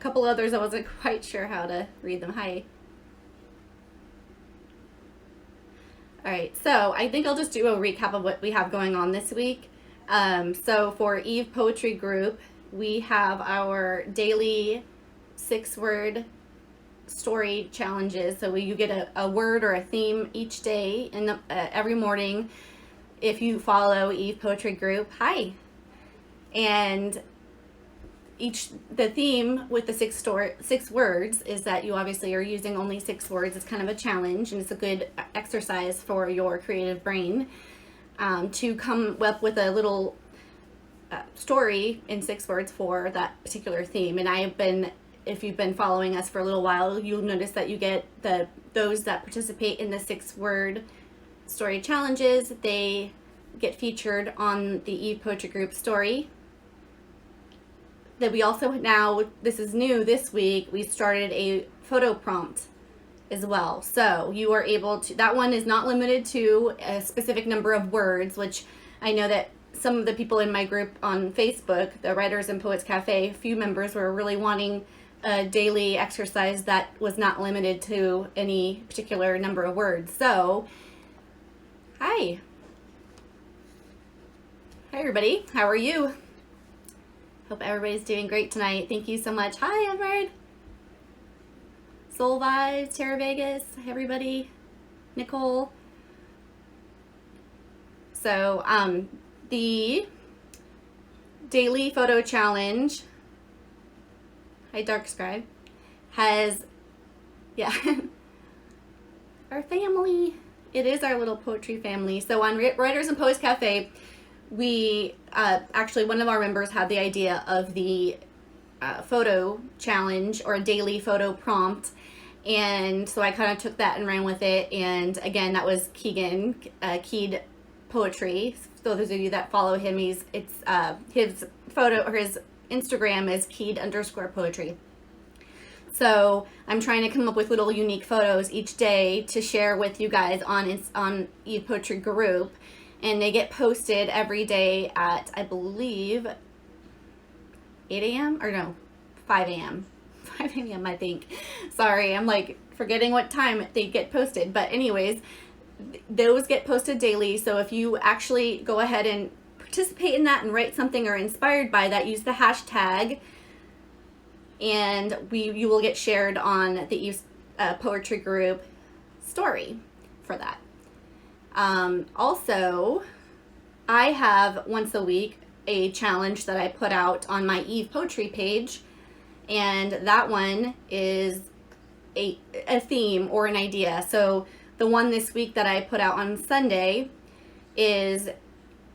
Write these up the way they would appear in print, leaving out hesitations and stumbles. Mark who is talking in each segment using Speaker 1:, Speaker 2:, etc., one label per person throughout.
Speaker 1: couple others I wasn't quite sure how to read them. Hi. All right, so I think I'll just do a recap of what we have going on this week. So for Eve Poetry Group, we have our daily 6-word story challenges. So you get a word or a theme each day and every morning if you follow Eve Poetry Group. Hi. And the theme with the 6 words is that you obviously are using only 6 words. It's kind of a challenge, and it's a good exercise for your creative brain to come up with a little story in 6 words for that particular theme. And if you've been following us for a little while, you'll notice that you get those that participate in the 6-word story challenges. They get featured on the Eve Poetry Group story. That we also now, this is new this week, we started a photo prompt as well. So you are able to, that one is not limited to a specific number of words, which I know that some of the people in my group on Facebook, the Writers and Poets Cafe, a few members were really wanting a daily exercise that was not limited to any particular number of words. So, hi. Hi everybody, how are you? Hope everybody's doing great tonight. Thank you so much. Hi, Edward. Soul Vibes, Terra Vegas, everybody. Nicole. So, the daily photo challenge, hi Dark Scribe, has, yeah, our family. It is our little poetry family. So on Writers and Poets Cafe, we actually, one of our members had the idea of the photo challenge or a daily photo prompt, and so I kind of took that and ran with it. And again, that was Keegan, Keyed Poetry. So those of you that follow him, his photo or his Instagram is Keyed_poetry. So I'm trying to come up with little unique photos each day to share with you guys on Eve Poetry Group. And they get posted every day at, I believe, 8 a.m. or no, 5 a.m. 5 a.m. I think. Sorry, I'm like forgetting what time they get posted. But anyways, those get posted daily. So if you actually go ahead and participate in that and write something or inspired by that, use the hashtag, and you will get shared on the Eve Poetry Group story for that. Also, I have once a week a challenge that I put out on my Eve Poetry page, and that one is a theme or an idea. So the one this week that I put out on Sunday is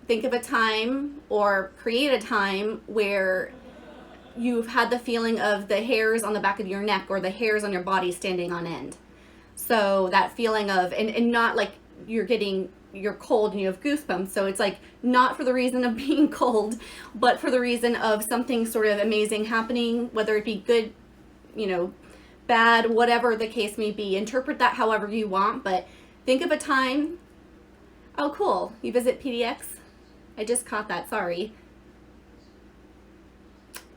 Speaker 1: think of a time or create a time where you've had the feeling of the hairs on the back of your neck or the hairs on your body standing on end. So that feeling of, and not like you're cold and you have goosebumps. So it's like not for the reason of being cold, but for the reason of something sort of amazing happening, whether it be good, bad, whatever the case may be. Interpret that however you want, but think of a time. Oh, cool. You visit PDX? I just caught that. Sorry.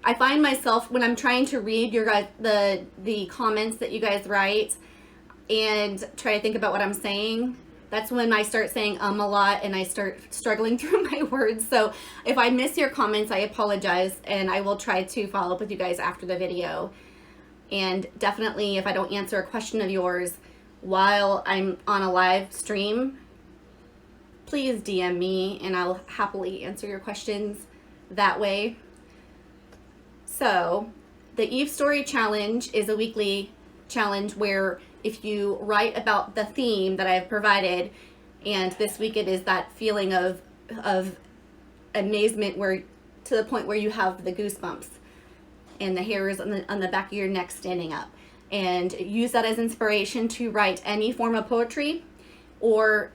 Speaker 1: I find myself when I'm trying to read your guys, the comments that you guys write and try to think about what I'm saying, that's when I start saying a lot and I start struggling through my words. So if I miss your comments, I apologize, and I will try to follow up with you guys after the video. And definitely, if I don't answer a question of yours while I'm on a live stream, please DM me and I'll happily answer your questions that way. So the Eve Story Challenge is a weekly challenge where if you write about the theme that I've provided, and this week it is that feeling of amazement where to the point where you have the goosebumps and the hairs on the back of your neck standing up, and use that as inspiration to write any form of poetry, or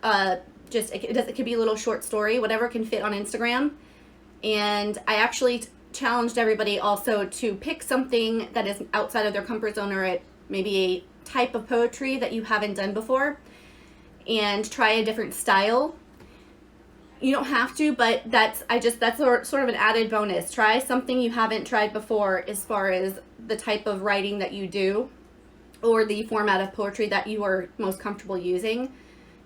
Speaker 1: it could be a little short story, whatever can fit on Instagram. And I actually challenged everybody also to pick something that is outside of their comfort zone, or maybe a type of poetry that you haven't done before, and try a different style. You don't have to, but that's sort of an added bonus. Try something you haven't tried before as far as the type of writing that you do or the format of poetry that you are most comfortable using,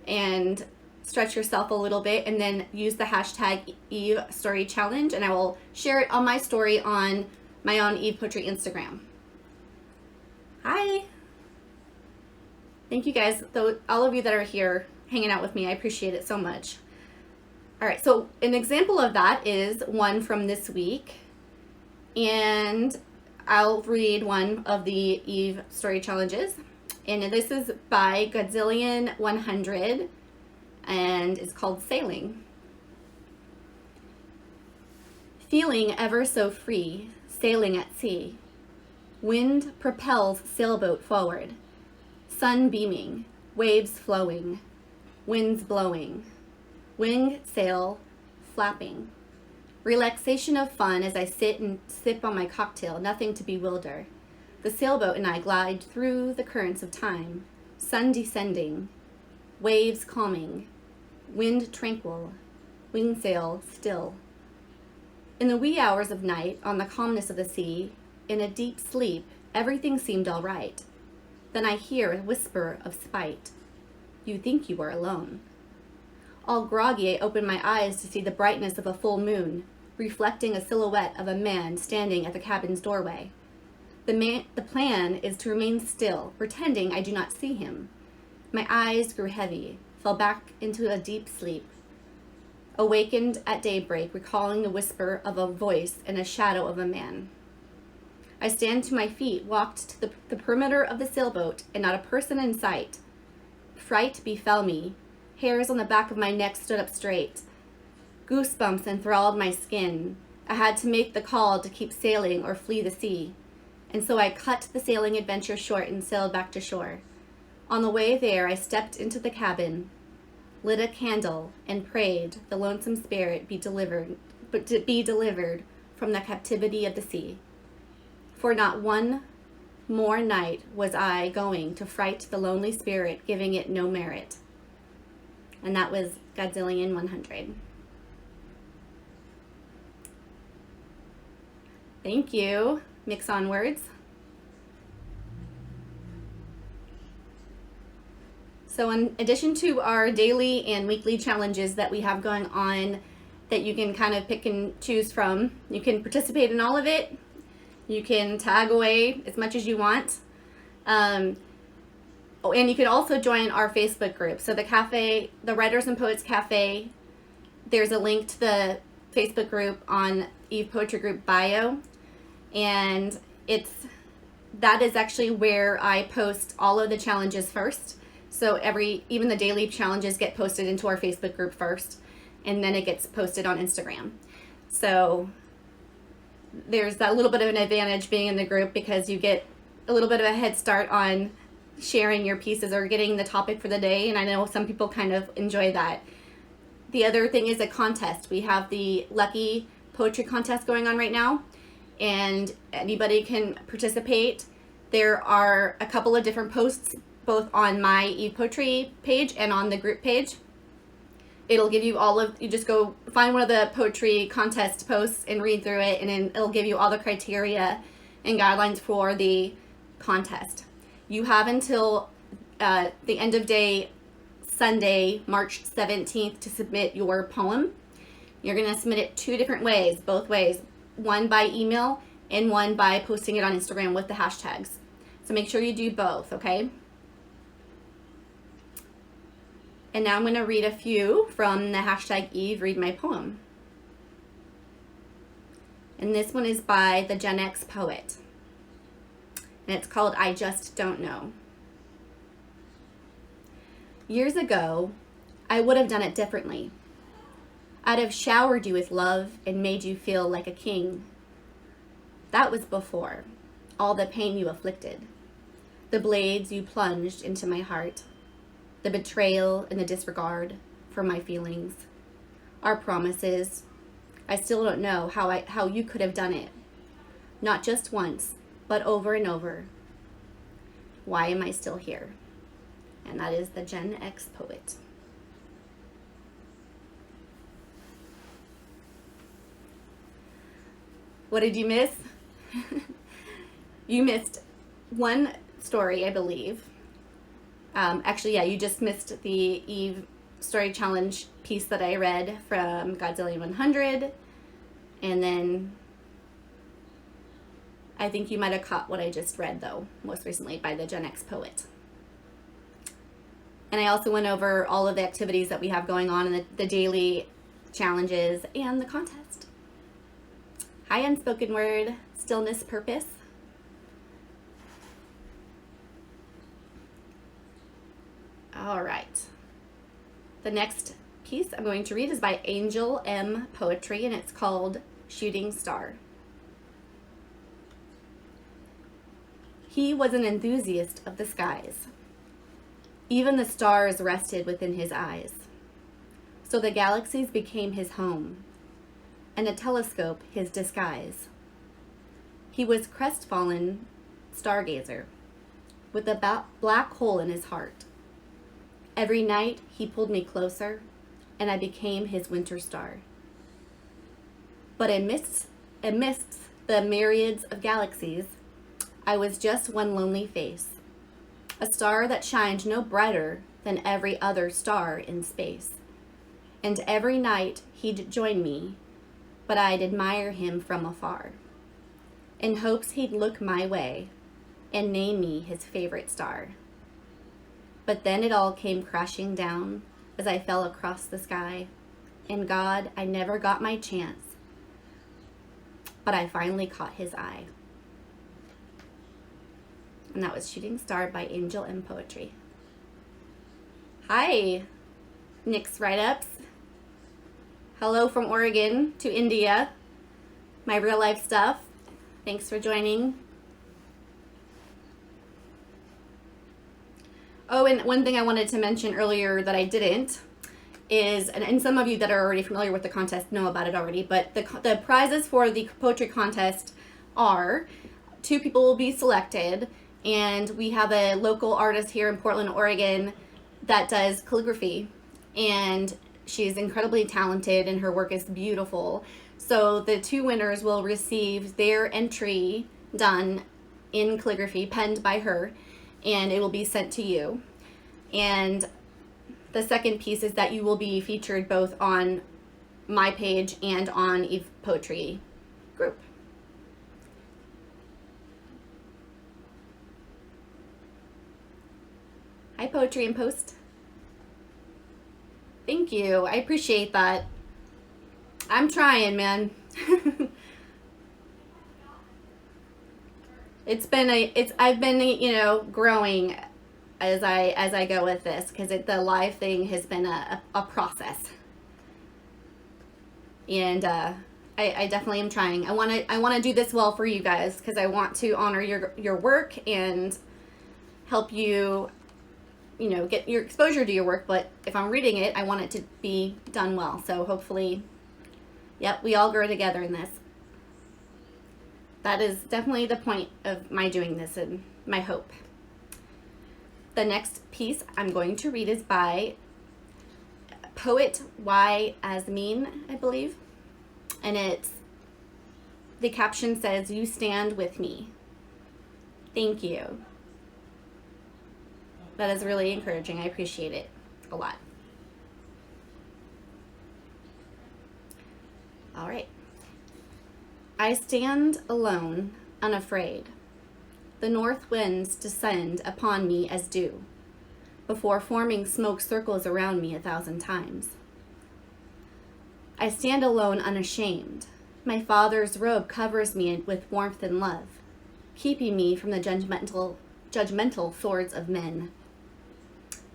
Speaker 1: and stretch yourself a little bit, and then use the hashtag Eve Story Challenge, and I will share it on my story on my own Eve Poetry Instagram. Hi. Thank you guys, all of you that are here hanging out with me. I appreciate it so much. All right, so an example of that is one from this week, and I'll read one of the Eve Story Challenges, and this is by Godzillion 100, and it's called Sailing. Feeling ever so free, sailing at sea. Wind propels sailboat forward. Sun beaming, waves flowing, winds blowing. Wing sail flapping. Relaxation of fun as I sit and sip on my cocktail, nothing to bewilder. The sailboat and I glide through the currents of time. Sun descending, waves calming, wind tranquil, wing sail still. In the wee hours of night, on the calmness of the sea, in a deep sleep, everything seemed all right. Then I hear a whisper of spite. You think you are alone. All groggy, I open my eyes to see the brightness of a full moon, reflecting a silhouette of a man standing at the cabin's doorway. The plan is to remain still, pretending I do not see him. My eyes grew heavy, fell back into a deep sleep. Awakened at daybreak, recalling the whisper of a voice and a shadow of a man. I stand to my feet, walked to the perimeter of the sailboat, and not a person in sight. Fright befell me. Hairs on the back of my neck stood up straight. Goosebumps enthralled my skin. I had to make the call to keep sailing or flee the sea. And so I cut the sailing adventure short and sailed back to shore. On the way there, I stepped into the cabin, lit a candle, and prayed the lonesome spirit be delivered from the captivity of the sea. For not one more night was I going to fright the lonely spirit, giving it no merit. And that was Godzillion 100. Thank you. Mix on words. So in addition to our daily and weekly challenges that we have going on that you can kind of pick and choose from, you can participate in all of it. You can tag away as much as you want. And you can also join our Facebook group. So the cafe, the Writers and Poets Cafe, there's a link to the Facebook group on Eve Poetry Group bio. And that is actually where I post all of the challenges first. So even the daily challenges get posted into our Facebook group first, and then it gets posted on Instagram. So there's that little bit of an advantage being in the group, because you get a little bit of a head start on sharing your pieces or getting the topic for the day, and I know some people kind of enjoy that. The other thing is a contest. We have the Lucky Poetry Contest going on right now, and anybody can participate. There are a couple of different posts both on my Eve Poetry page and on the group page. It'll give you you just go find one of the poetry contest posts and read through it, and then it'll give you all the criteria and guidelines for the contest. You have until the end of day Sunday, March 17th to submit your poem. You're gonna submit it two different ways, both ways, one by email and one by posting it on Instagram with the hashtags. So make sure you do both, okay? And now I'm going to read a few from the hashtag Eve Read My Poem. And this one is by the Gen X poet. And it's called I Just Don't Know. Years ago, I would have done it differently. I'd have showered you with love and made you feel like a king. That was before all the pain you afflicted, the blades you plunged into my heart, the betrayal and the disregard for my feelings, our promises. I still don't know how you could have done it. Not just once, but over and over. Why am I still here? And that is the Gen X poet. What did you miss? You missed one story, I believe. Actually, yeah, you just missed the Eve Story Challenge piece that I read from Godzillion 100. And then I think you might have caught what I just read, though, most recently by the Gen X poet. And I also went over all of the activities that we have going on in the daily challenges and the contest. Hi, Unspoken Word, Stillness Purpose. All right. The next piece I'm going to read is by Angel M. Poetry, and it's called Shooting Star. He was an enthusiast of the skies. Even the stars rested within his eyes. So the galaxies became his home, and a telescope his disguise. He was crestfallen stargazer, with a black hole in his heart. Every night he pulled me closer, and I became his winter star. But amidst the myriads of galaxies, I was just one lonely face, a star that shined no brighter than every other star in space. And every night he'd join me, but I'd admire him from afar, in hopes he'd look my way and name me his favorite star. But then it all came crashing down as I fell across the sky. And God, I never got my chance, but I finally caught his eye. And that was Shooting Star by Angel M. Poetry. Hi, Nick's Write-Ups. Hello from Oregon to India. My real life stuff. Thanks for joining. Oh, and one thing I wanted to mention earlier that I didn't is, and some of you that are already familiar with the contest know about it already, but the prizes for the poetry contest are 2 people will be selected, and we have a local artist here in Portland, Oregon that does calligraphy, and she's incredibly talented and her work is beautiful. So the 2 winners will receive their entry done in calligraphy, penned by her, and it will be sent to you. And the second piece is that you will be featured both on my page and on Eve Poetry Group. Hi, Poetry and Post. Thank you. I appreciate that. I'm trying, man. I've been, growing as I go with this, because the live thing has been a process. And I definitely am trying. I want to do this well for you guys, because I want to honor your work and help you, get your exposure to your work. But if I'm reading it, I want it to be done well. So hopefully, yep, we all grow together in this. That is definitely the point of my doing this and my hope. The next piece I'm going to read is by poet Y. Asmin, I believe. And the caption says, "You stand with me." Thank you. That is really encouraging. I appreciate it a lot. All right. I stand alone, unafraid. The north winds descend upon me as dew, before forming smoke circles around me 1,000 times. I stand alone, unashamed. My Father's robe covers me with warmth and love, keeping me from the judgmental swords of men.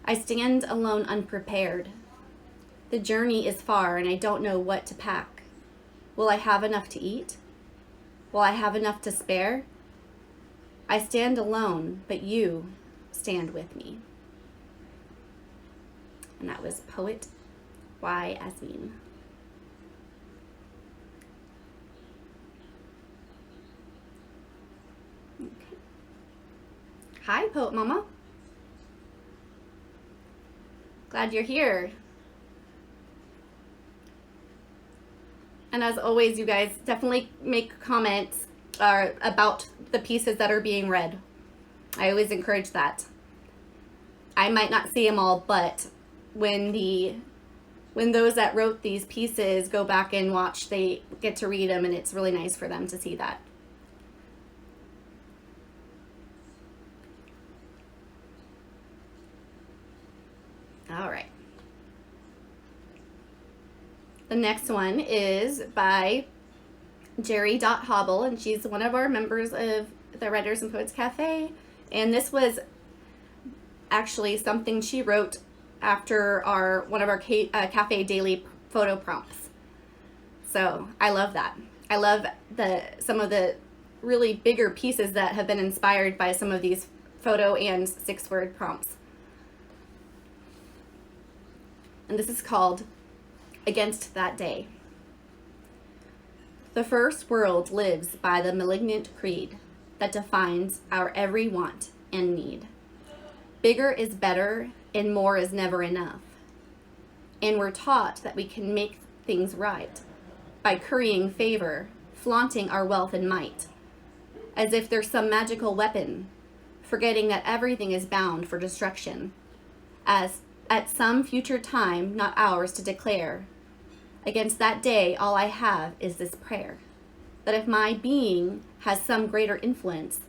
Speaker 1: I stand alone, unprepared. The journey is far, and I don't know what to pack. Will I have enough to eat? Will I have enough to spare? I stand alone, but you stand with me. And that was poet Y. Asmin. Okay. Hi, Poet Mama. Glad you're here. And as always, you guys definitely make comments or about the pieces that are being read. I always encourage that. I might not see them all, but when those that wrote these pieces go back and watch, they get to read them, and it's really nice for them to see that. All right. The next one is by Jerry Hobble, and she's one of our members of the Writers and Poets Cafe. And this was actually something she wrote after one of our cafe daily photo prompts. So I love that. I love some of the really bigger pieces that have been inspired by some of these photo and 6-word prompts. And this is called Against That Day. The first world lives by the malignant creed that defines our every want and need. Bigger is better and more is never enough. And we're taught that we can make things right by currying favor, flaunting our wealth and might, as if there's some magical weapon, forgetting that everything is bound for destruction, as at some future time not ours to declare. Against that day, all I have is this prayer, that if my being has some greater influence,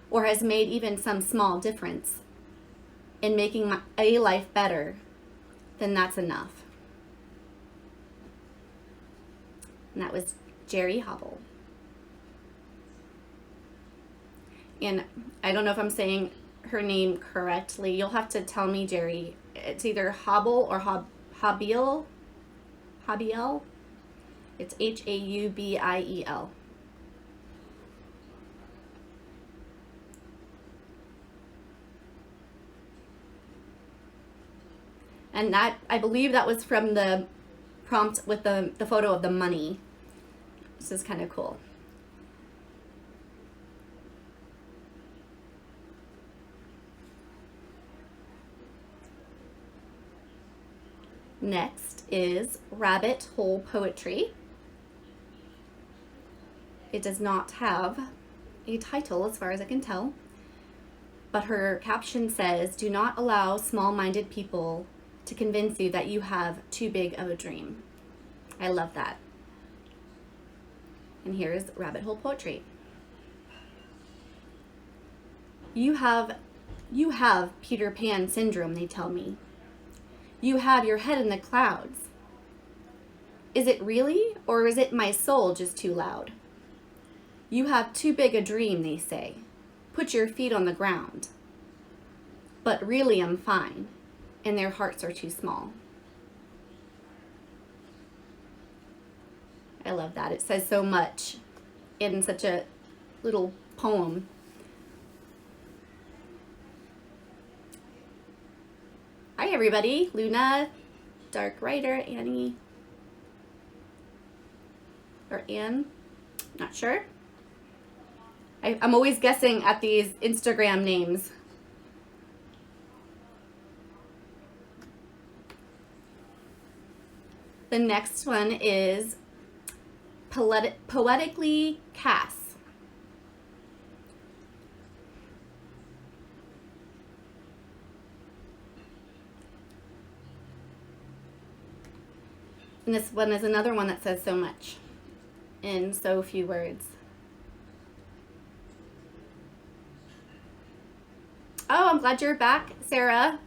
Speaker 1: or has made even some small difference in making a life better, then that's enough. And that was Jerry Hobble. And I don't know if I'm saying her name correctly. You'll have to tell me, Jerry. It's either Hobble or Habiel. Habiel. It's Haubiel. And that, I believe that was from the prompt with the photo of the money. This is kind of cool. Next is Rabbit Hole Poetry. It does not have a title as far as I can tell, but her caption says, "Do not allow small-minded people to convince you that you have too big of a dream." I love that. And here's Rabbit Hole Poetry. You have Peter Pan syndrome, they tell me. You have your head in the clouds. Is it really, or is it my soul just too loud? You have too big a dream, they say. Put your feet on the ground. But really I'm fine, and their hearts are too small. I love that. It says so much in such a little poem. Hi everybody, Luna, Dark Writer, Annie, or Anne, not sure. I'm always guessing at these Instagram names. The next one is Poetically Cass. And this one is another one that says so much in so few words. Oh, I'm glad you're back, Sarah.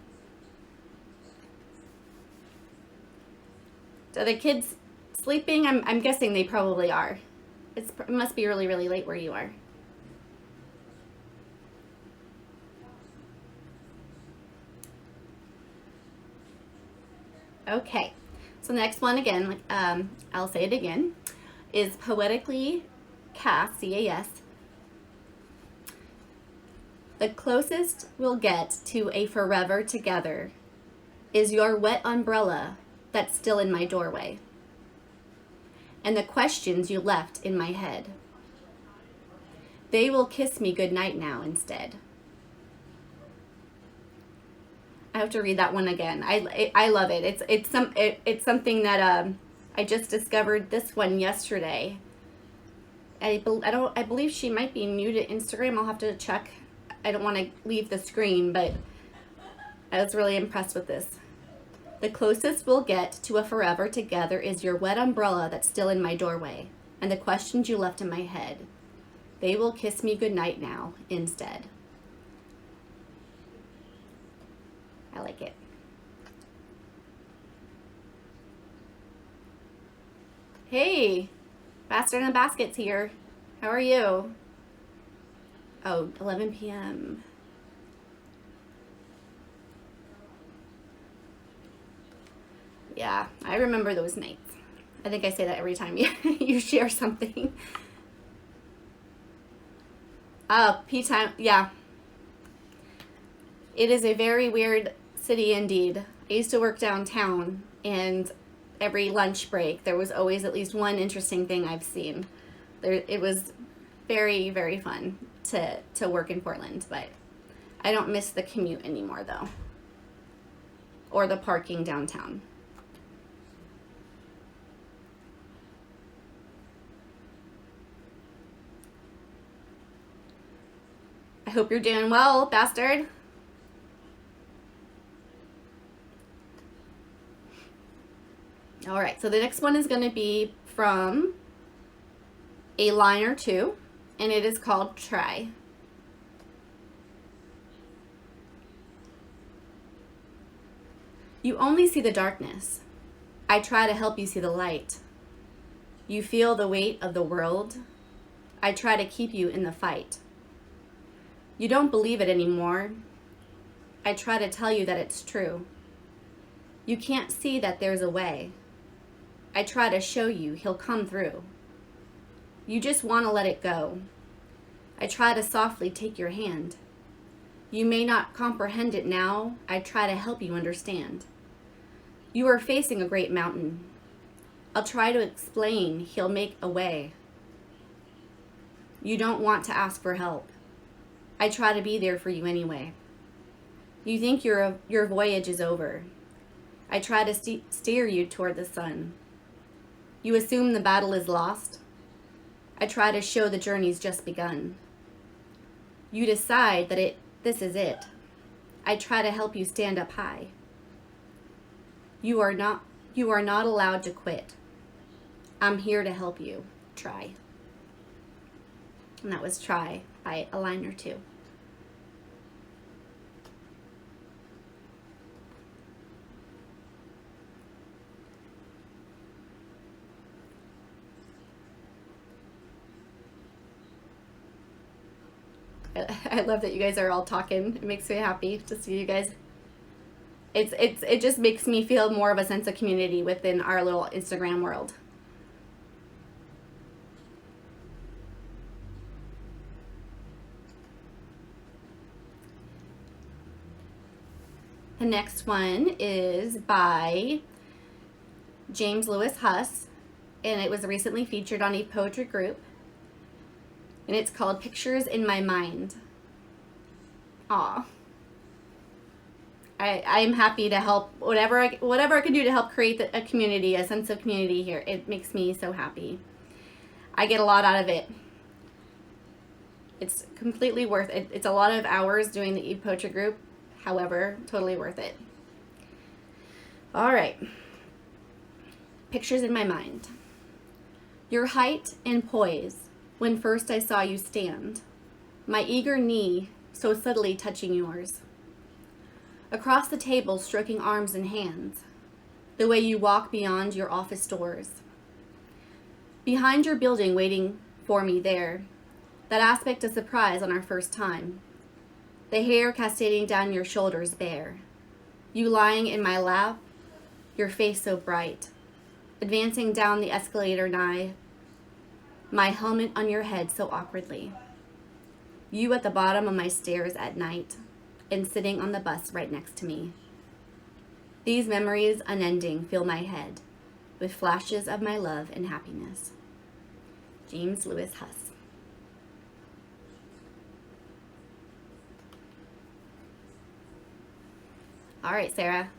Speaker 1: Are the kids sleeping? I'm guessing they probably are. It must be really, really late where you are. Okay, so the next one again, I'll say it again, is Poetically Cass, C-A-S. The closest we'll get to a forever together is your wet umbrella that's still in my doorway, and the questions you left in my head. They will kiss me goodnight now instead. I have to read that one again. I love it. It's something that I just discovered this one yesterday, I believe she might be new to Instagram. I'll have to check. I don't want to leave the screen, but I was really impressed with this. The closest we'll get to a forever together is your wet umbrella that's still in my doorway, and the questions you left in my head. They will kiss me goodnight now instead. I like it. Hey, Bastard in the Basket's here. How are you? Oh, 11 p.m. Yeah, I remember those nights. I think I say that every time you share something. Oh, P-Town, yeah. It is a very weird city indeed. I used to work downtown, and every lunch break there was always at least one interesting thing I've seen. It was very, very fun to work in Portland, but I don't miss the commute anymore though, or the parking downtown. I hope you're doing well, Bastard. All right, so the next one is going to be from a line or two, and it is called Try. You only see the darkness. I try to help you see the light. You feel the weight of the world. I try to keep you in the fight. You don't believe it anymore. I try to tell you that it's true. You can't see that there's a way. I try to show you he'll come through. You just want to let it go. I try to softly take your hand. You may not comprehend it now. I try to help you understand. You are facing a great mountain. I'll try to explain he'll make a way. You don't want to ask for help. I try to be there for you anyway. You think your voyage is over. I try to steer you toward the sun. You assume the battle is lost. I try to show the journey's just begun. You decide that this is it. I try to help you stand up high. You are not allowed to quit. I'm here to help you. Try. And that was Try by a line or two. I love that you guys are all talking. It makes me happy to see you guys. It just makes me feel more of a sense of community within our little Instagram world. The next one is by James Lewis Huss, and it was recently featured on Eve Poetry Group, and it's called Pictures in My Mind. Aw. I'm happy to help whatever I can do to help create a community, a sense of community here. It makes me so happy. I get a lot out of it. It's completely worth it. It's a lot of hours doing the Eve Poetry Group. However, totally worth it. All right. Pictures in my mind. Your height and poise when first I saw you stand. My eager knee so subtly touching yours. Across the table, stroking arms and hands. The way you walk beyond your office doors. Behind your building waiting for me there. That aspect of surprise on our first time. The hair cascading down your shoulders bare. You lying in my lap, your face so bright. Advancing down the escalator nigh. My helmet on your head so awkwardly. You at the bottom of my stairs at night. And sitting on the bus right next to me. These memories unending fill my head with flashes of my love and happiness. James Lewis Huss. All right, Sarah.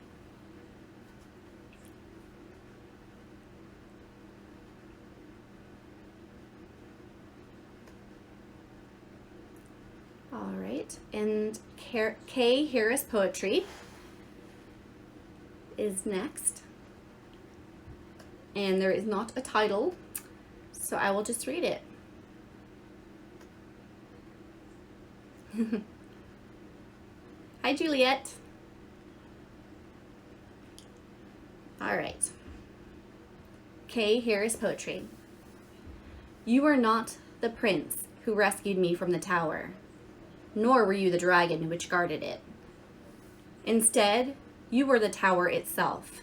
Speaker 1: All right, and K Harris Poetry is next. And there is not a title, so I will just read it. Hi, Juliet. All right. K Harris Poetry. You are not the prince who rescued me from the tower, nor were you the dragon which guarded it. Instead, you were the tower itself,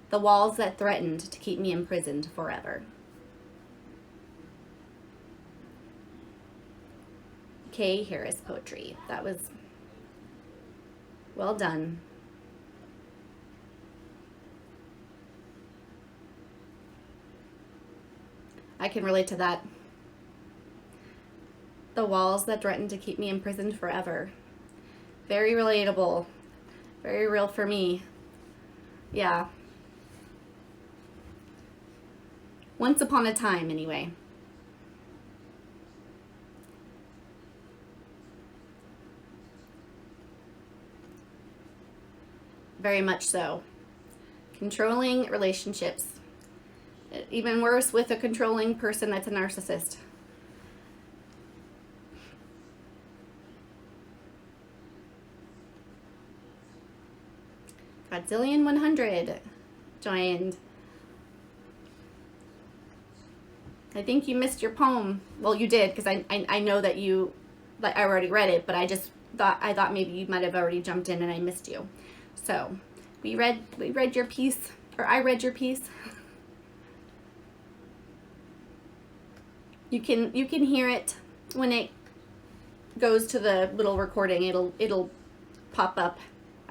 Speaker 1: the walls that threatened to keep me imprisoned forever. K Harris Poetry. That was well done. I can relate to that. The walls that threatened to keep me imprisoned forever. Very relatable. Very real for me. Yeah. Once upon a time, anyway. Very much so. Controlling relationships. Even worse with a controlling person that's a narcissist. Godzillion 100 joined. I think you missed your poem. Well, you did, because I know that you, like, I already read it, but I thought maybe you might have already jumped in and I missed you. So we read your piece, or I read your piece. You can hear it when it goes to the little recording. It'll pop up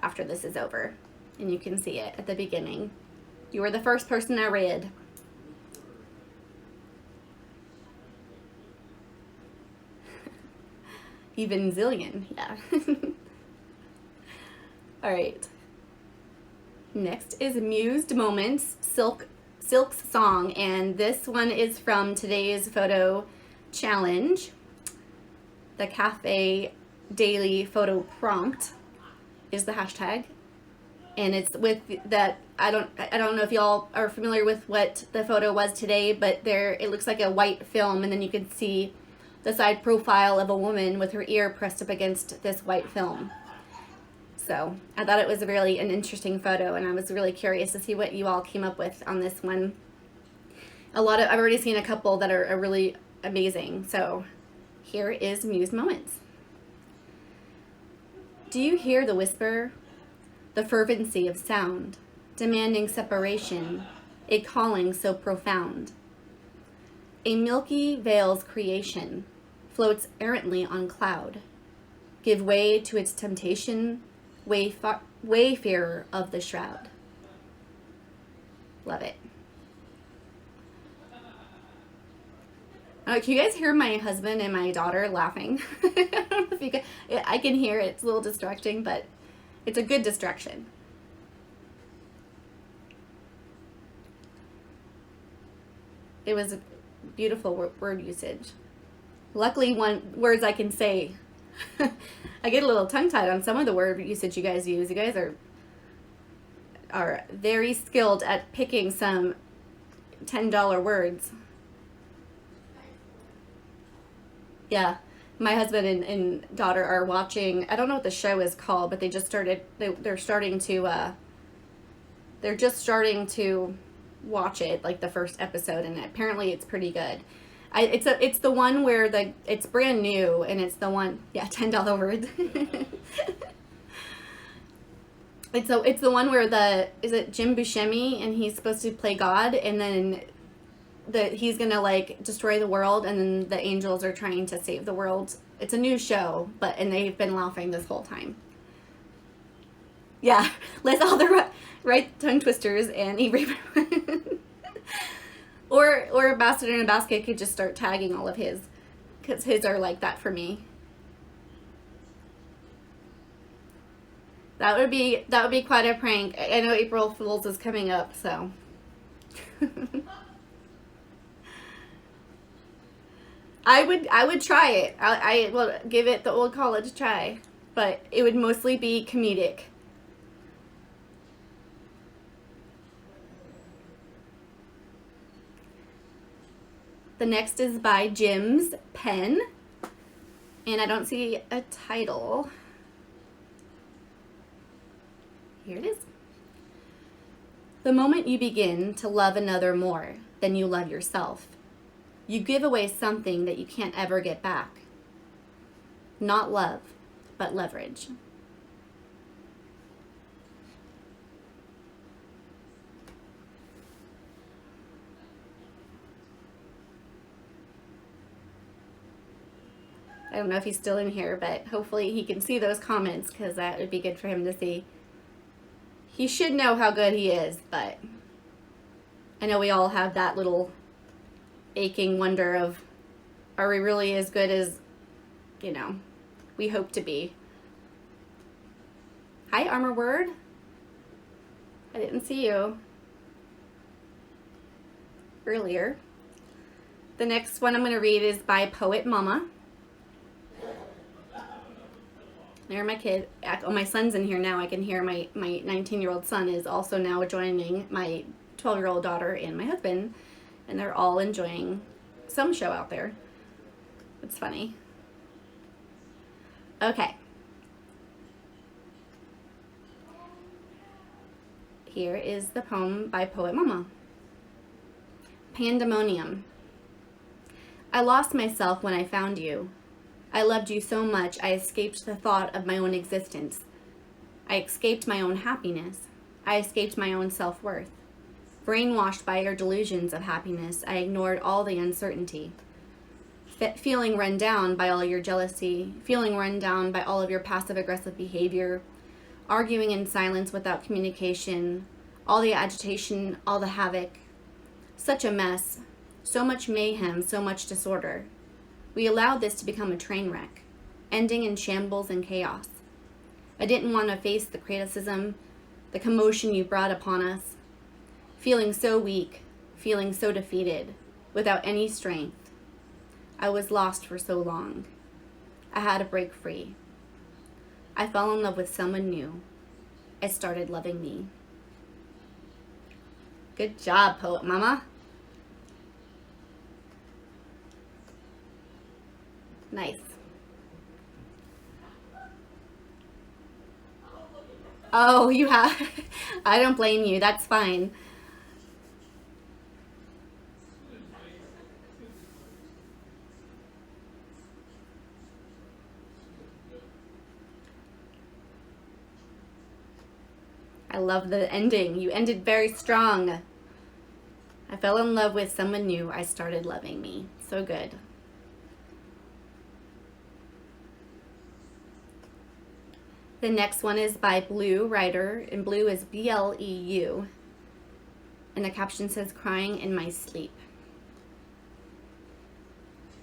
Speaker 1: after this is over, and you can see it at the beginning. You were the first person I read. Even zillion, yeah. All right. Next is Mused Moments, Silk's song, and this one is from today's photo challenge. The cafe daily photo prompt is the hashtag, and it's with that. I don't know if y'all are familiar with what the photo was today, but it looks like a white film, and then you can see the side profile of a woman with her ear pressed up against this white film. So I thought it was really an interesting photo, and I was really curious to see what you all came up with on this one. I've already seen a couple that are really amazing. So here is Mused Moments. Do you hear the whisper? The fervency of sound, demanding separation, a calling so profound. A milky veil's creation floats errantly on cloud. Give way to its temptation, wayfarer of the shroud. Love it. Can you guys hear my husband and my daughter laughing? I don't know if you can. I can hear it. It's a little distracting, but it's a good distraction. It was a beautiful word usage. Luckily, words I can say. I get a little tongue-tied on some of the word usage you guys use. You guys are very skilled at picking some $10 words. Yeah, my husband and daughter are watching. I don't know what the show is called, but they just started. They're starting to. They're just starting to watch it, like the first episode, and apparently it's pretty good. It's the one where it's brand new, and it's the one. Yeah, $10 words. It's the one where is it Jim Buscemi, and he's supposed to play God, and then he's gonna like destroy the world, and then the angels are trying to save the world. It's a new show, and they've been laughing this whole time. Yeah, let's all the right tongue twisters and or a bastard in a basket could just start tagging all of his, because his are like that for me. That would be quite a prank. I know April Fool's is coming up, so. I would try it. I will give it the old college try, but it would mostly be comedic. The next is by Jim's Pen, and I don't see a title. Here it is. The moment you begin to love another more than you love yourself, you give away something that you can't ever get back. Not love, but leverage. I don't know if he's still in here, but hopefully he can see those comments, because that would be good for him to see. He should know how good he is, but I know we all have that little aching wonder of, are we really as good as, we hope to be? Hi, Armor Word. I didn't see you earlier. The next one I'm going to read is by Poet Mama. There, my kid. Oh, my son's in here now. I can hear my 19-year-old son is also now joining my 12-year-old daughter and my husband, and they're all enjoying some show out there. It's funny. Okay. Here is the poem by Poet Mama. Pandemonium. I lost myself when I found you. I loved you so much I escaped the thought of my own existence. I escaped my own happiness. I escaped my own self-worth. Brainwashed by your delusions of happiness, I ignored all the uncertainty. Feeling run down by all your jealousy, feeling run down by all of your passive-aggressive behavior, arguing in silence without communication, all the agitation, all the havoc. Such a mess, so much mayhem, so much disorder. We allowed this to become a train wreck, ending in shambles and chaos. I didn't want to face the criticism, the commotion you brought upon us. Feeling so weak, feeling so defeated, without any strength. I was lost for so long. I had to break free. I fell in love with someone new. I started loving me. Good job, Poet Mama. Nice. Oh, you have. I don't blame you. That's fine. I love the ending. You ended very strong. I fell in love with someone new. I started loving me. So good. The next one is by Blue Writer, and Blue is BLEU. And the caption says, crying in my sleep.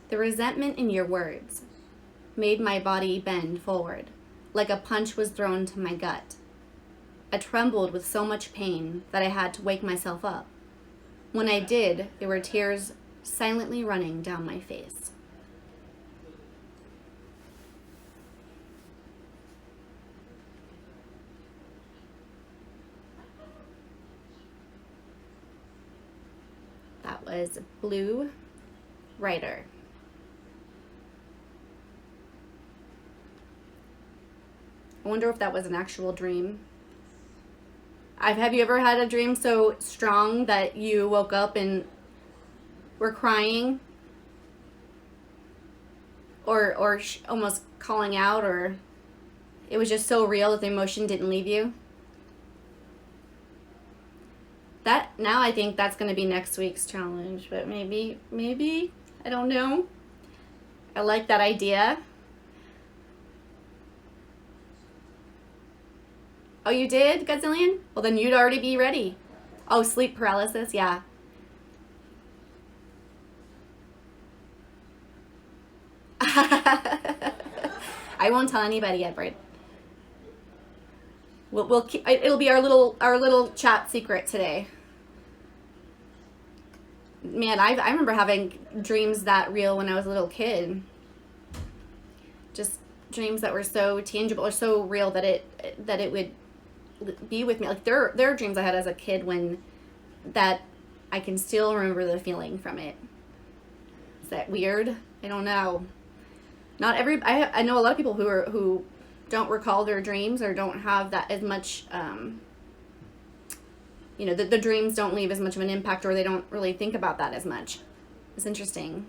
Speaker 1: The resentment in your words made my body bend forward, like a punch was thrown to my gut. I trembled with so much pain that I had to wake myself up. When I did, there were tears silently running down my face. That was Blue Writer. I wonder if that was an actual dream. Have you ever had a dream so strong that you woke up and were crying? Or almost calling out, or it was just so real that the emotion didn't leave you? Now I think that's going to be next week's challenge, but maybe, I don't know. I like that idea. Oh, you did, Godzillion? Well, then you'd already be ready. Oh, sleep paralysis, yeah. I won't tell anybody, Edward. We'll keep, it'll be our little chat secret today. man, I remember having dreams that real when I was a little kid. Just dreams that were so tangible or so real that it would be with me. Like there are dreams I had as a kid that I can still remember the feeling from it. Is that weird? I don't know. Not every I know a lot of people who don't recall their dreams or don't have that as much. The dreams don't leave as much of an impact, or they don't really think about that as much. It's interesting.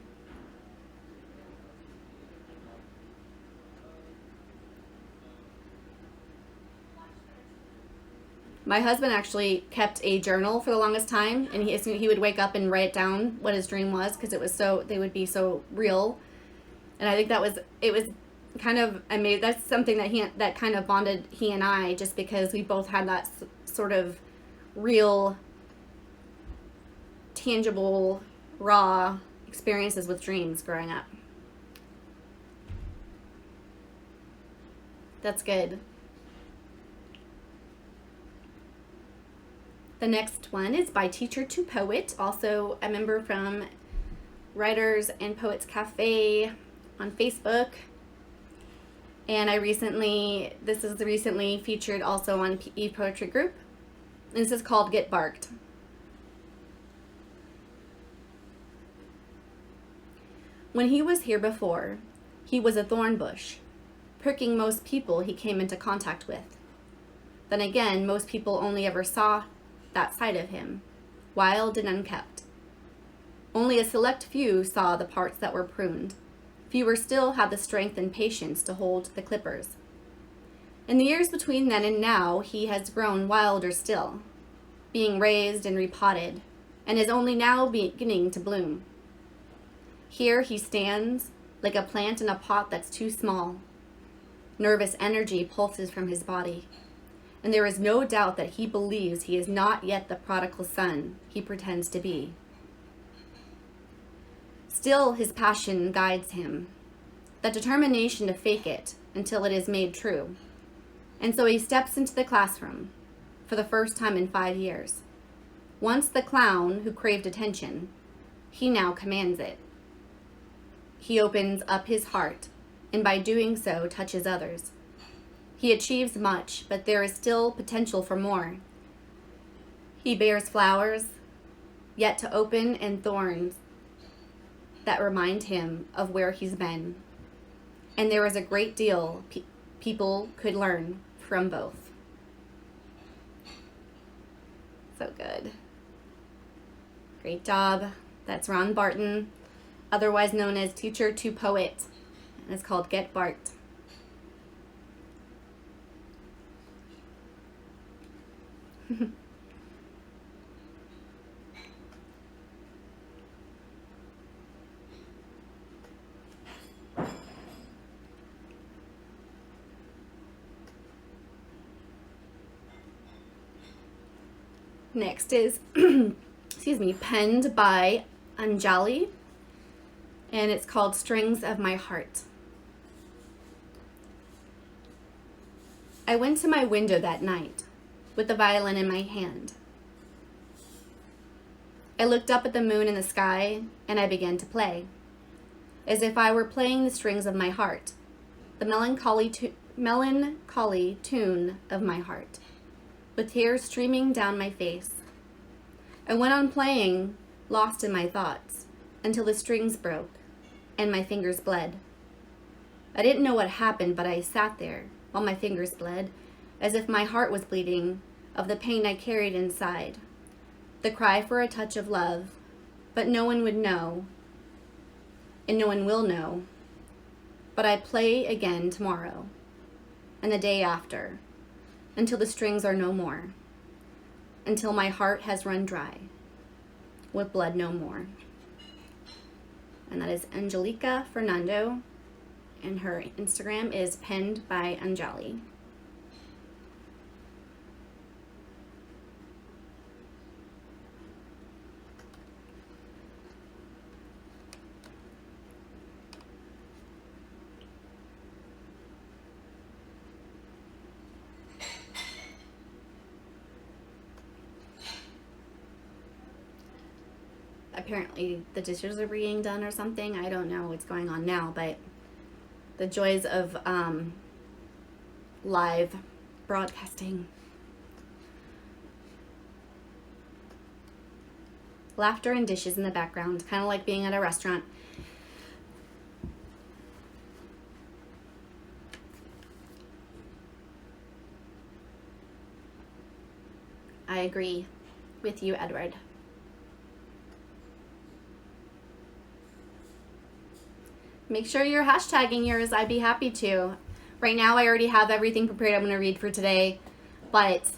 Speaker 1: My husband actually kept a journal for the longest time, and he would wake up and write down what his dream was because they would be so real. And I think it was kind of amazing. That's something that kind of bonded he and I, just because we both had that sort of real, tangible, raw experiences with dreams growing up. That's good. The next one is by Teacher to Poet, also a member from Writers and Poets Cafe on Facebook. And this is recently featured also on Eve Poetry Group. And this is called Get Barked. When he was here before, he was a thorn bush, pricking most people he came into contact with. Then again, most people only ever saw that side of him, wild and unkept. Only a select few saw the parts that were pruned. Fewer still had the strength and patience to hold the clippers. In the years between then and now, he has grown wilder still, being raised and repotted, and is only now beginning to bloom. Here he stands, like a plant in a pot that's too small. Nervous energy pulses from his body, and there is no doubt that he believes he is not yet the prodigal son he pretends to be. Still, his passion guides him, that determination to fake it until it is made true. And so he steps into the classroom for the first time in 5 years. Once the clown who craved attention, he now commands it. He opens up his heart, and by doing so touches others. He achieves much, but there is still potential for more. He bears flowers, yet to open, and thorns that remind him of where he's been. And there is a great deal people could learn from both. So good. Great job. That's Ron Barton, otherwise known as Teacher to Poet. And it's called Get Barked. Next is, penned by Anjali, and it's called Strings of My Heart. I went to my window that night with the violin in my hand. I looked up at the moon in the sky, and I began to play, as if I were playing the strings of my heart, the melancholy tune of my heart, with tears streaming down my face. I went on playing, lost in my thoughts, until the strings broke and my fingers bled. I didn't know what happened, but I sat there while my fingers bled, as if my heart was bleeding of the pain I carried inside, the cry for a touch of love, but no one would know, and no one will know. But I play again tomorrow, and the day after, until the strings are no more, until my heart has run dry, with blood no more. And that is Angelica Fernando, and her Instagram is penned by Anjali. apparently the dishes are being done or something. I don't know what's going on now, but the joys of live broadcasting. Laughter and dishes in the background, kind of like being at a restaurant. I agree with you, Edward. Make sure you're hashtagging yours. I'd be happy to. Right now, I already have everything prepared I'm going to read for today. But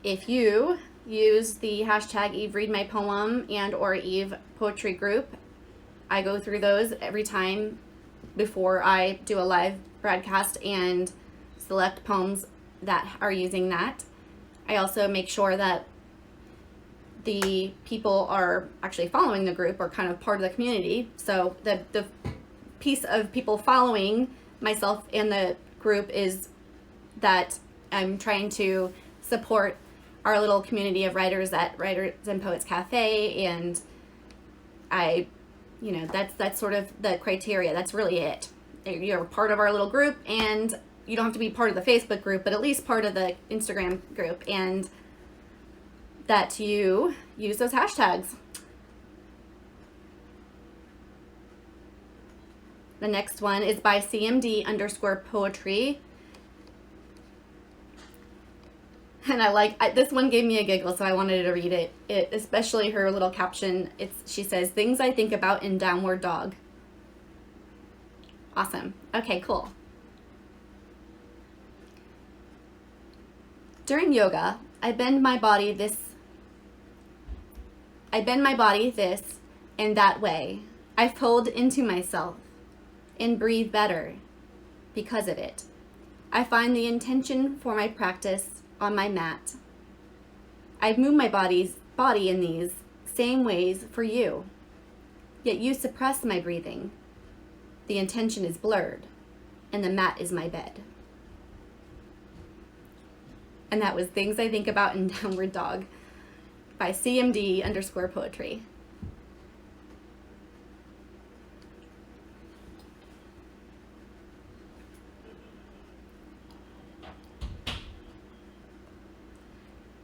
Speaker 1: if you use the hashtag Eve Read My Poem and or Eve Poetry Group, I go through those every time before I do a live broadcast and select poems that are using that. I also make sure that the people are actually following the group or kind of part of the community. So the piece of people following myself and the group is that I'm trying to support our little community of writers at Writers and Poets Cafe, and that's sort of the criteria. That's really it. You're part of our little group, and you don't have to be part of the Facebook group, but at least part of the Instagram group, and that you use those hashtags. The next one is by CMD_poetry. And this one gave me a giggle, so I wanted to read it. Especially her little caption. She says, "Things I think about in Downward Dog." Awesome. Okay, cool. During yoga, I bend my body this and that way. I fold into myself and breathe better because of it. I find the intention for my practice on my mat. I move my body in these same ways for you, yet you suppress my breathing. The intention is blurred, and the mat is my bed. And that was Things I Think About in Downward Dog by CMD_poetry.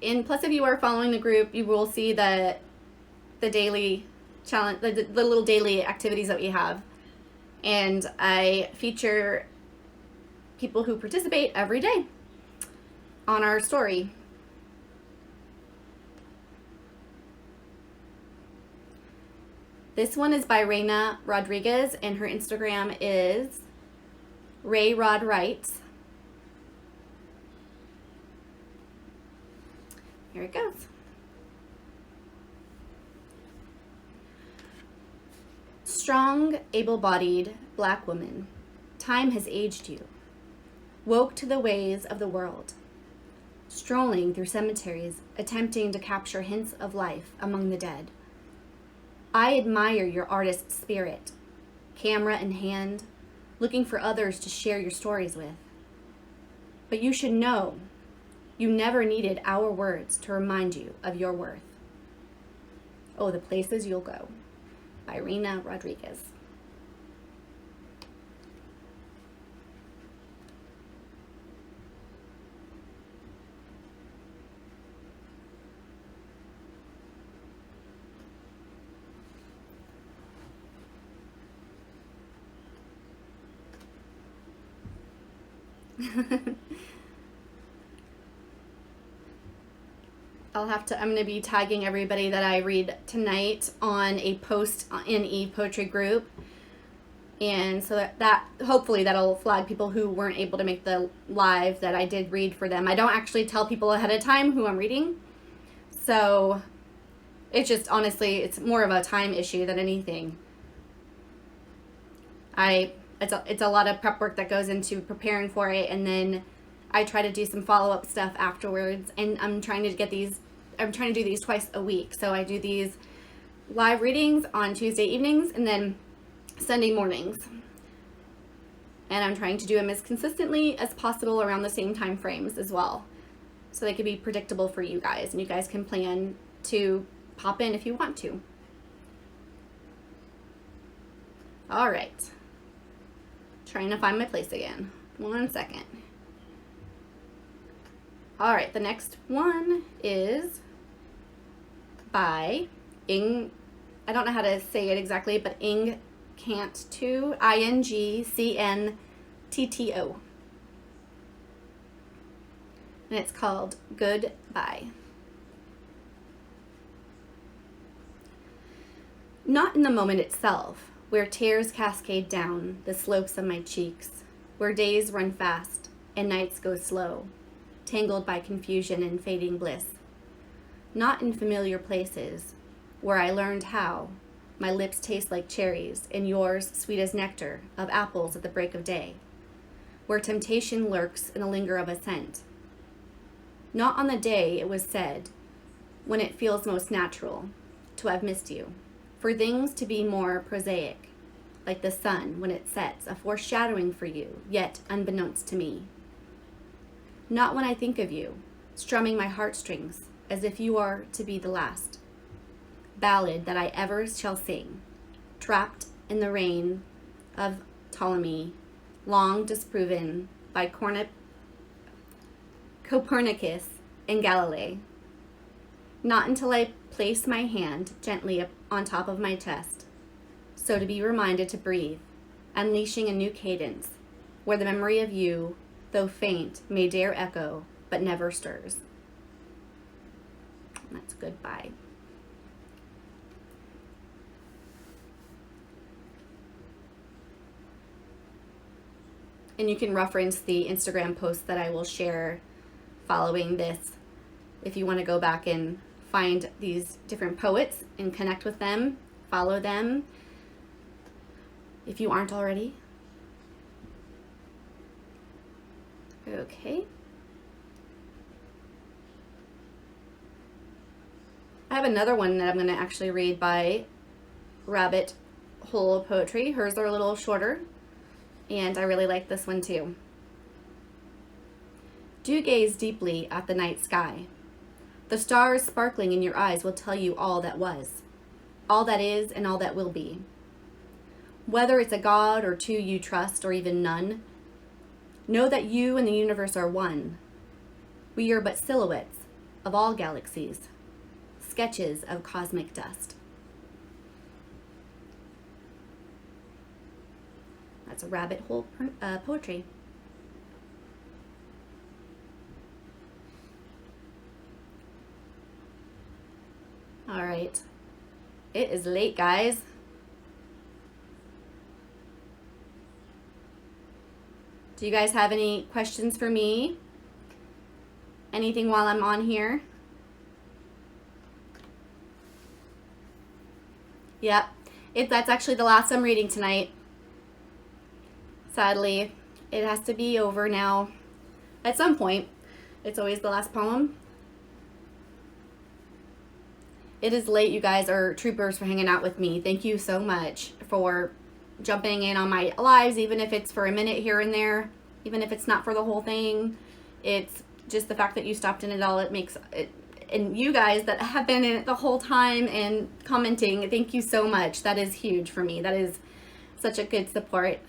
Speaker 1: And plus, if you are following the group, you will see the daily challenge, the little daily activities that we have. And I feature people who participate every day on our story. This one is by Reina Rodriguez, and her Instagram is RayRodWrites. Here it goes. Strong, able-bodied black woman, time has aged you. Woke to the ways of the world. Strolling through cemeteries, attempting to capture hints of life among the dead. I admire your artist spirit, camera in hand, looking for others to share your stories with. But you should know, you never needed our words to remind you of your worth. Oh, the places you'll go, by Reina Rodriguez. I'm going to be tagging everybody that I read tonight on a post in Eve Poetry Group. And so that hopefully that'll flag people who weren't able to make the live that I did read for them. I don't actually tell people ahead of time who I'm reading. So it's just, honestly, it's more of a time issue than anything. It's a lot of prep work that goes into preparing for it, and then I try to do some follow-up stuff afterwards, and I'm trying to do these twice a week. So I do these live readings on Tuesday evenings and then Sunday mornings. And I'm trying to do them as consistently as possible around the same time frames as well, so they can be predictable for you guys, and you guys can plan to pop in if you want to. All right. Trying to find my place again. 1 second. All right, the next one is by I don't know how to say it exactly, but Ingcantto, Ingcntto. And it's called Goodbye. Not in the moment itself, where tears cascade down the slopes of my cheeks, where days run fast and nights go slow, tangled by confusion and fading bliss. Not in familiar places, where I learned how my lips taste like cherries and yours sweet as nectar of apples at the break of day, where temptation lurks in the linger of a scent. Not on the day it was said, when it feels most natural, to have missed you, for things to be more prosaic, like the sun when it sets, a foreshadowing for you, yet unbeknownst to me. Not when I think of you, strumming my heartstrings, as if you are to be the last ballad that I ever shall sing, trapped in the reign of Ptolemy, long disproven by Copernicus and Galilei. Not until I place my hand gently on top of my chest, so to be reminded to breathe, unleashing a new cadence, where the memory of you, though faint, may dare echo, but never stirs. And that's Goodbye. And you can reference the Instagram post that I will share following this if you want to go back and find these different poets and connect with them, follow them if you aren't already. Okay. I have another one that I'm going to actually read by Rabbit Hole Poetry. Hers are a little shorter, and I really like this one too. Do gaze deeply at the night sky. The stars sparkling in your eyes will tell you all that was, all that is, and all that will be. Whether it's a god or two you trust, or even none, know that you and the universe are one. We are but silhouettes of all galaxies, sketches of cosmic dust. That's a Rabbit Hole Poetry. All right. It is late, guys. Do you guys have any questions for me? Anything while I'm on here? Yep. That's actually the last I'm reading tonight. Sadly, it has to be over now. At some point, it's always the last poem. It is late, you guys are troopers for hanging out with me. Thank you so much for jumping in on my lives, even if it's for a minute here and there, even if it's not for the whole thing. It's just the fact that you stopped in it all. It makes it, and you guys that have been in it the whole time and commenting, thank you so much. That is huge for me. That is such a good support.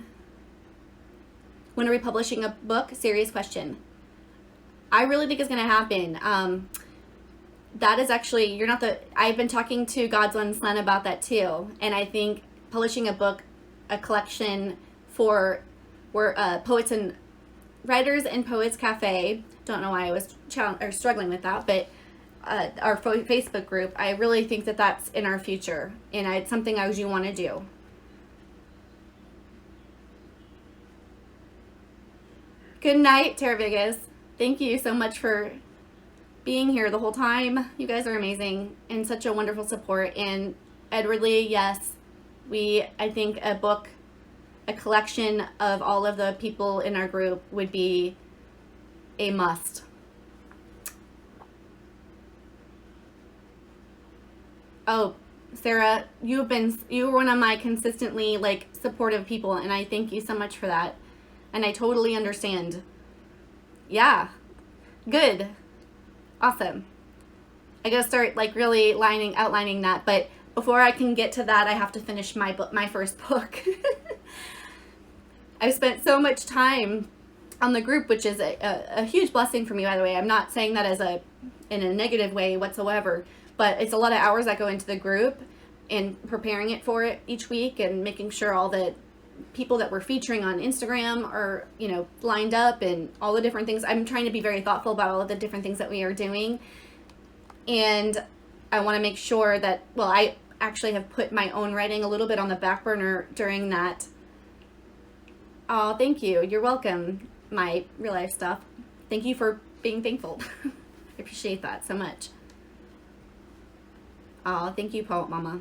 Speaker 1: When are we publishing a book? Serious question. I really think it's going to happen. That is actually, you're not the, I've been talking to God's One Son about that too. And I think publishing a book, a collection for Poets and Writers and Poets Cafe, don't know why I was struggling with that, but our Facebook group, I really think that that's in our future. And it's something I do want to do. Good night, Tara Vegas. Thank you so much for being here the whole time. You guys are amazing and such a wonderful support. And Edward Lee, yes, I think a book, a collection of all of the people in our group would be a must. Oh, Sarah, you were one of my consistently supportive people, and I thank you so much for that. And I totally understand. Yeah, good. Awesome. I gotta start really outlining that, but before I can get to that, I have to finish my first book. I've spent so much time on the group, which is a huge blessing for me, by the way. I'm not saying that in a negative way whatsoever, but it's a lot of hours that go into the group and preparing it for it each week and making sure all the people that we're featuring on Instagram are, lined up and all the different things. I'm trying to be very thoughtful about all of the different things that we are doing. And I want to make sure that, I actually have put my own writing a little bit on the back burner during that. Oh, thank you. You're welcome. My real life stuff. Thank you for being thankful. I appreciate that so much. Oh, thank you, Poet Mama.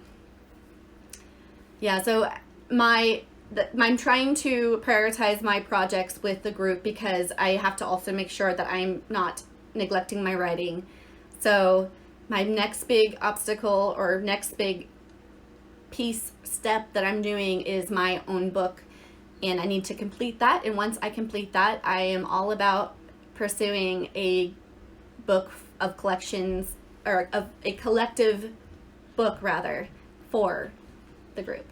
Speaker 1: Yeah, so I'm trying to prioritize my projects with the group because I have to also make sure that I'm not neglecting my writing. So my next big obstacle or next big step that I'm doing is my own book, and I need to complete that. And once I complete that, I am all about pursuing a book of collections, or of a collective book rather, for the group.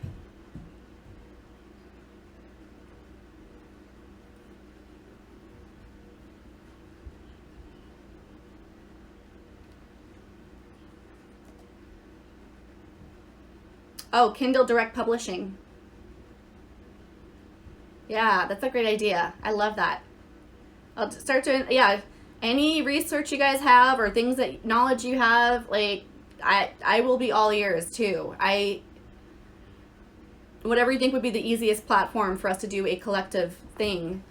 Speaker 1: Oh, Kindle Direct Publishing. Yeah, that's a great idea. I love that. I'll start doing, any research you guys have or things that knowledge you have, I will be all ears too. Whatever you think would be the easiest platform for us to do a collective thing.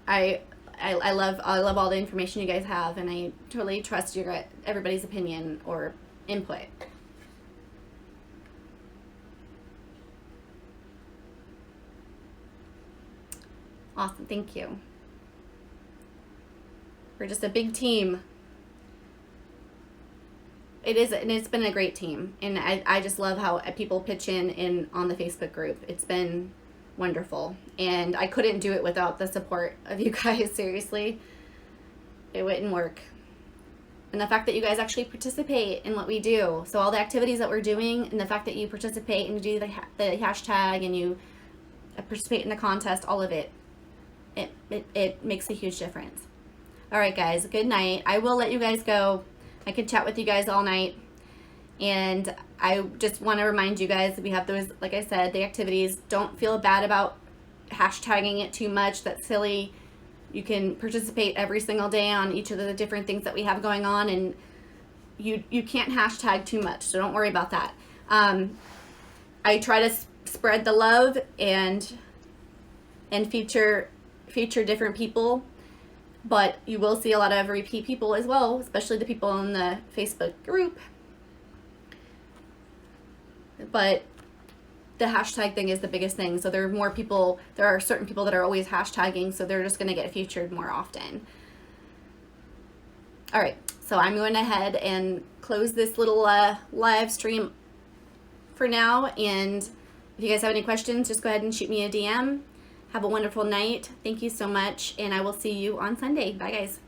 Speaker 1: I love all the information you guys have, and I totally trust everybody's opinion or input. Awesome, thank you. We're just a big team. It is, and it's been a great team, and I just love how people pitch in on the Facebook group. It's been wonderful, and I couldn't do it without the support of you guys. Seriously, it wouldn't work. And the fact that you guys actually participate in what we do, so all the activities that we're doing, and the fact that you participate and you do the hashtag and you participate in the contest, all of it, it makes a huge difference. All right, guys, good night. I will let you guys go. I could chat with you guys all night. And I just want to remind you guys that we have those, like I said, the activities. Don't feel bad about hashtagging it too much. That's silly. You can participate every single day on each of the different things that we have going on, and you can't hashtag too much, so don't worry about that. I try to spread the love and feature different people, but you will see a lot of repeat people as well, especially the people in the Facebook group. But the hashtag thing is the biggest thing. So there are certain people that are always hashtagging, so they're just going to get featured more often. All right, so I'm going ahead and close this little live stream for now. And if you guys have any questions, just go ahead and shoot me a DM. Have a wonderful night. Thank you so much, and I will see you on Sunday. Bye, guys.